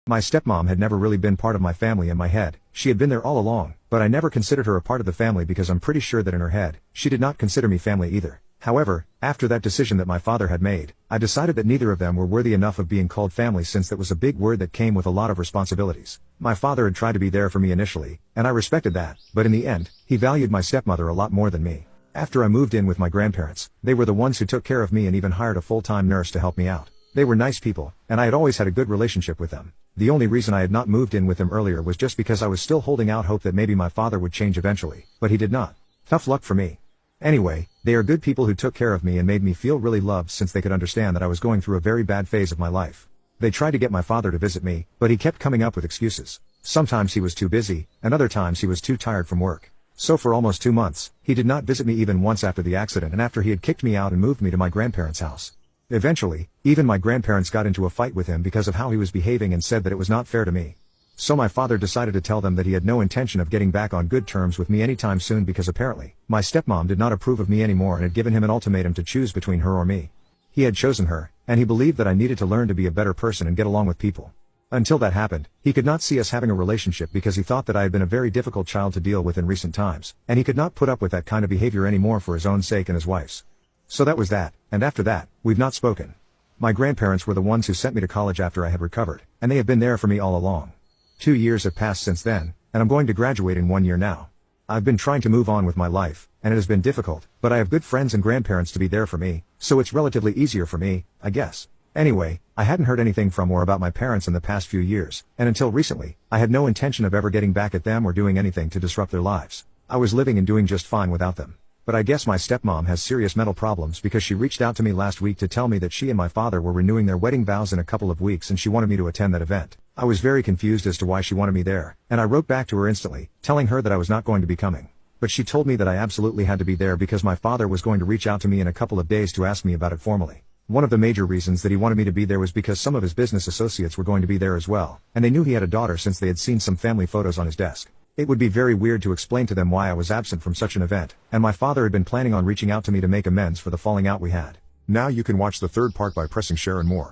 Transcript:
My stepmom had never really been part of my family in my head. She had been there all along, but I never considered her a part of the family because I'm pretty sure that in her head, she did not consider me family either. However, after that decision that my father had made, I decided that neither of them were worthy enough of being called family, since that was a big word that came with a lot of responsibilities. My father had tried to be there for me initially, and I respected that, but in the end, he valued my stepmother a lot more than me. After I moved in with my grandparents, they were the ones who took care of me and even hired a full-time nurse to help me out. They were nice people, and I had always had a good relationship with them. The only reason I had not moved in with them earlier was just because I was still holding out hope that maybe my father would change eventually, but he did not. Tough luck for me. Anyway, they are good people who took care of me and made me feel really loved, since they could understand that I was going through a very bad phase of my life. They tried to get my father to visit me, but he kept coming up with excuses. Sometimes he was too busy, and other times he was too tired from work. So for almost 2 months, he did not visit me even once after the accident and after he had kicked me out and moved me to my grandparents' house. Eventually, even my grandparents got into a fight with him because of how he was behaving and said that it was not fair to me. So my father decided to tell them that he had no intention of getting back on good terms with me anytime soon, because apparently, my stepmom did not approve of me anymore and had given him an ultimatum to choose between her or me. He had chosen her, and he believed that I needed to learn to be a better person and get along with people. Until that happened, he could not see us having a relationship because he thought that I had been a very difficult child to deal with in recent times, and he could not put up with that kind of behavior anymore for his own sake and his wife's. So that was that, and after that, we've not spoken. My grandparents were the ones who sent me to college after I had recovered, and they have been there for me all along. 2 years have passed since then, and I'm going to graduate in 1 year now. I've been trying to move on with my life, and it has been difficult, but I have good friends and grandparents to be there for me, so it's relatively easier for me, I guess. Anyway, I hadn't heard anything from or about my parents in the past few years, and until recently, I had no intention of ever getting back at them or doing anything to disrupt their lives. I was living and doing just fine without them. But I guess my stepmom has serious mental problems, because she reached out to me last week to tell me that she and my father were renewing their wedding vows in a couple of weeks and she wanted me to attend that event. I was very confused as to why she wanted me there, and I wrote back to her instantly, telling her that I was not going to be coming. But she told me that I absolutely had to be there because my father was going to reach out to me in a couple of days to ask me about it formally. One of the major reasons that he wanted me to be there was because some of his business associates were going to be there as well, and they knew he had a daughter since they had seen some family photos on his desk. It would be very weird to explain to them why I was absent from such an event, and my father had been planning on reaching out to me to make amends for the falling out we had. Now you can watch the third part by pressing share and more.